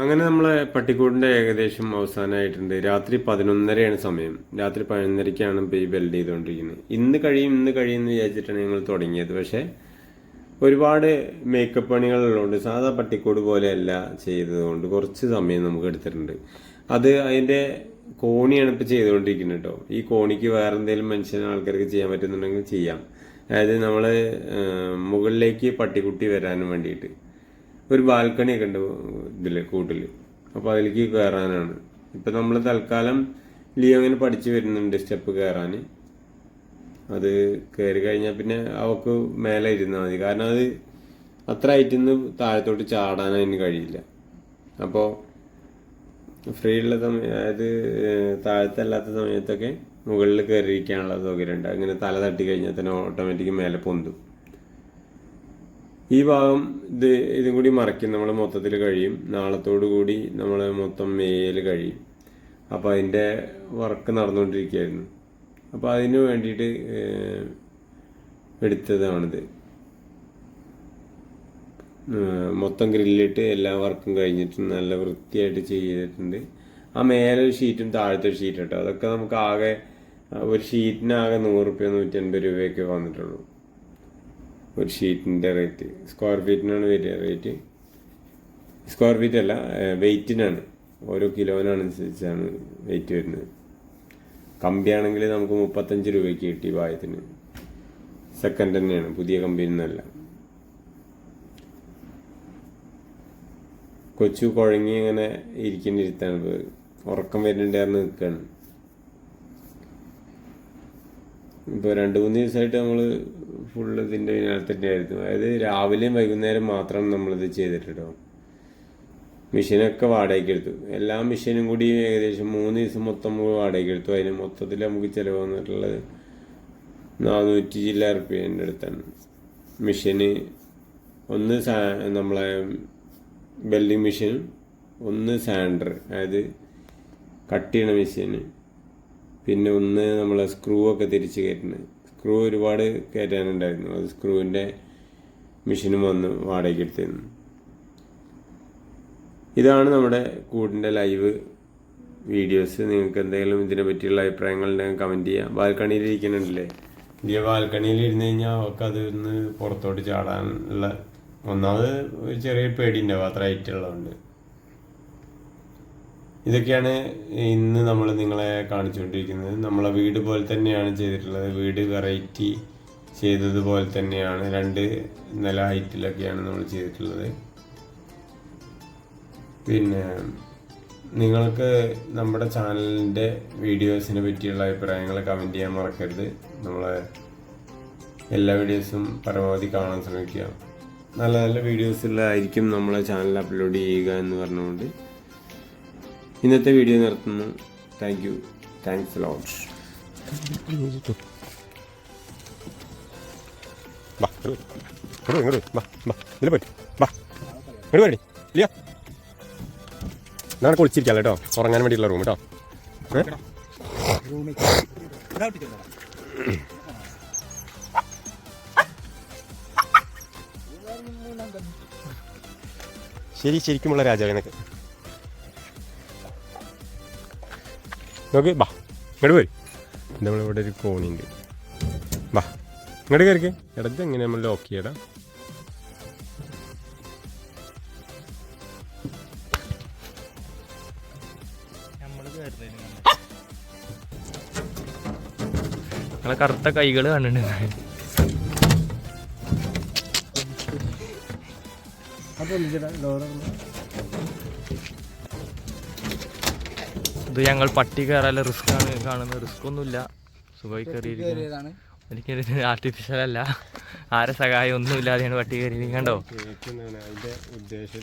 അങ്ങനെ നമ്മളെ പട്ടിക്കൂടിൻ്റെ ഏകദേശം അവസാനമായിട്ടുണ്ട്. രാത്രി 11:30 സമയം. രാത്രി 11:30ക്കാണ് ഇപ്പോൾ ഈ വെൽഡ് ചെയ്തുകൊണ്ടിരിക്കുന്നത്. ഇന്ന് കഴിയും എന്ന് വിചാരിച്ചിട്ടാണ് ഞങ്ങൾ തുടങ്ങിയത്. പക്ഷേ ഒരുപാട് മേക്കപ്പ് പണികളുള്ളതുകൊണ്ട് സാധാ പട്ടിക്കൂട് പോലെയല്ല ചെയ്തതുകൊണ്ട് കുറച്ച് സമയം നമുക്ക് എടുത്തിട്ടുണ്ട്. അത് അതിൻ്റെ കോണിയാണ് ഇപ്പോൾ ചെയ്തുകൊണ്ടിരിക്കുന്നത് കേട്ടോ. ഈ കോണിക്ക് വേറെ എന്തെങ്കിലും ആൾക്കാർക്ക് ചെയ്യാൻ പറ്റുന്നുണ്ടെങ്കിൽ ചെയ്യാം. അതായത് നമ്മൾ മുകളിലേക്ക് പട്ടിക്കുട്ടി വരാനും വേണ്ടിയിട്ട് ഒരു ബാൽക്കണിയൊക്കെ ഉണ്ട് ഇതിൽ കൂട്ടിൽ. അപ്പോൾ അതിലേക്ക് കയറാനാണ്. ഇപ്പം നമ്മൾ തൽക്കാലം ലിയോ അങ്ങനെ പഠിച്ചു വരുന്നുണ്ട് സ്റ്റെപ്പ് കയറാൻ. അത് കയറി കഴിഞ്ഞാൽ പിന്നെ അവൾക്ക് മേലെ ഇരുന്നാൽ മതി. കാരണം അത് അത്ര ഹൈറ്റിൽ നിന്ന് താഴത്തോട്ട് ചാടാൻ അതിന് കഴിയില്ല. അപ്പോൾ ഫ്രീ ഉള്ള സമയം, അതായത് താഴത്തല്ലാത്ത സമയത്തൊക്കെ മുകളിൽ കയറിയിരിക്കാനുള്ള സൗകര്യമുണ്ട്. അങ്ങനെ തല തട്ടി കഴിഞ്ഞാൽ തന്നെ ഓട്ടോമാറ്റിക് മേലെ പൊന്തും. ഈ ഭാഗം ഇതും കൂടി മറയ്ക്കും നമ്മൾ മൊത്തത്തിൽ കഴിയും. നാളത്തോടു കൂടി നമ്മൾ മൊത്തം മേയിൽ കഴിയും. അപ്പോൾ അതിൻ്റെ വർക്ക് നടന്നുകൊണ്ടിരിക്കുകയായിരുന്നു. അപ്പോൾ അതിന് വേണ്ടിയിട്ട് എടുത്തതാണിത്. മൊത്തം ഗ്രില്ലിട്ട് എല്ലാ വർക്കും കഴിഞ്ഞിട്ട് നല്ല വൃത്തിയായിട്ട് ചെയ്തിട്ടുണ്ട്. ആ മേലെ ഒരു ഷീറ്റും താഴത്തെ ഒരു ഷീറ്റ് കേട്ടോ. അതൊക്കെ നമുക്ക് ആകെ ഒരു ഷീറ്റിനാകെ 100 രൂപ 150 രൂപയൊക്കെ വന്നിട്ടുള്ളൂ. ഒരു ഷീറ്റിൻ്റെ റേറ്റ് സ്ക്വയർ ഫീറ്റിനാണ് വരിക. റേറ്റ് സ്ക്വയർ ഫീറ്റ് അല്ല, വെയ്റ്റിനാണ്. ഓരോ കിലോനനുസരിച്ചാണ് വെയിറ്റ് വരുന്നത്. കമ്പിയാണെങ്കിൽ നമുക്ക് 35 രൂപയ്ക്ക് കിട്ടി പായത്തിന്. സെക്കൻഡ് തന്നെയാണ്, പുതിയ കമ്പി ഒന്നല്ല. കൊച്ചു കുഴങ്ങി ഇങ്ങനെ ഇരിക്കേണ്ടിരുത്താണ്. ഉറക്കം വരുന്നുണ്ടായിരുന്നു നിൽക്കുകയാണ്. ഇപ്പോൾ 2-3 ദിവസമായിട്ട് നമ്മൾ ഫുള്ള് ഇതിൻ്റെ പിന്നാലെ തന്നെയായിരുന്നു. അതായത് രാവിലെയും വൈകുന്നേരം മാത്രം നമ്മളിത് ചെയ്തിട്ടോ. മെഷീനൊക്കെ വാടകയ്ക്ക് എടുത്തു. എല്ലാ മെഷീനും കൂടി ഏകദേശം 3 ദിവസം മൊത്തം വാടകയ്ക്ക് എടുത്തു. അതിന് മൊത്തത്തിൽ നമുക്ക് ചിലവ് വന്നിട്ടുള്ളത് 400 ചില്ലറ റുപ്യേൻ്റെ അടുത്താണ്. മെഷീന് ഒന്ന് നമ്മളെ വെൽഡിങ് മെഷീനും ഒന്ന് സാൻഡർ, അതായത് കട്ട് ചെയ്യണ മെഷീന്, പിന്നെ ഒന്ന് നമ്മളെ സ്ക്രൂ ഒക്കെ തിരിച്ച് കയറ്റുന്നത്. സ്ക്രൂ ഒരുപാട് കയറ്റാനുണ്ടായിരുന്നു. അത് സ്ക്രൂവിൻ്റെ മെഷീനും വന്ന് വാടകയ്ക്ക് എടുത്തിരുന്നു. ഇതാണ് നമ്മുടെ കൂടിൻ്റെ ലൈവ് വീഡിയോസ്. നിങ്ങൾക്ക് എന്തെങ്കിലും ഇതിനെ പറ്റിയുള്ള അഭിപ്രായങ്ങളുണ്ടെങ്കിൽ കമൻറ്റ് ചെയ്യാം. ബാൽക്കണിയിൽ ഇരിക്കുന്നുണ്ടല്ലേ, ഇന്ത്യ ബാൽക്കണിയിൽ ഇരുന്ന് കഴിഞ്ഞാൽ അവർക്ക് അതൊന്ന് പുറത്തോട്ട് ചാടാനുള്ള ഒന്നാമത് ഒരു ചെറിയ പേടിയുണ്ടാവും, അത്ര ഹൈറ്റുള്ളതുകൊണ്ട്. ഇതൊക്കെയാണ് ഇന്ന് നമ്മൾ നിങ്ങളെ കാണിച്ചുകൊണ്ടിരിക്കുന്നത്. നമ്മളെ വീട് പോലെ തന്നെയാണ് ചെയ്തിട്ടുള്ളത്. വീട് വെറൈറ്റി ചെയ്തതുപോലെ തന്നെയാണ്. 2 നില ഹൈറ്റിലൊക്കെയാണ് നമ്മൾ ചെയ്തിട്ടുള്ളത്. പിന്നെ നിങ്ങൾക്ക് നമ്മുടെ ചാനലിൻ്റെ വീഡിയോസിനെ പറ്റിയുള്ള അഭിപ്രായങ്ങൾ കമൻറ്റ് ചെയ്യാൻ മറക്കരുത്. നമ്മളെ എല്ലാ വീഡിയോസും പരമാവധി കാണാൻ ശ്രമിക്കുക. നല്ല നല്ല വീഡിയോസുകളായിരിക്കും നമ്മളെ ചാനലിൽ അപ്ലോഡ് ചെയ്യുക എന്ന് പറഞ്ഞുകൊണ്ട് ഇന്നത്തെ വീഡിയോ നിർത്തുന്നു. Thanks lot. നാളെ കുളിച്ചിരിക്കാം കേട്ടോ, ഉറങ്ങാൻ വേണ്ടിയിട്ടുള്ള റൂം കേട്ടോ. ശരിക്കുമുള്ള രാജാവിനൊക്കെ നോക്ക്. ബാ ഇങ്ങോട്ട് പോര്. നമ്മളിവിടെ ഒരു കോണിയുണ്ട്. ബാ ഇങ്ങോട്ട് കയറിക്കേ. ഇടത് എങ്ങനെ നമ്മൾ ലോക്ക് ചെയ്യടാ. നമ്മളെ കറുത്ത കൈകൾ കണ്ടിട്ടുണ്ട്. ഇത് ഞങ്ങൾ പട്ടി കയറാൻ റിസ്ക് ആണ് കാണുന്നത്. റിസ്ക് ഒന്നുമില്ല, സുഖമായി കയറിയിരിക്കുന്നത്. എനിക്ക് ആർട്ടിഫിഷ്യൽ അല്ല, ആരെ സഹായം ഒന്നുമില്ലാതെയാണ് പട്ടി കയറിയിരിക്കണ്ടോ. ഉദ്ദേശം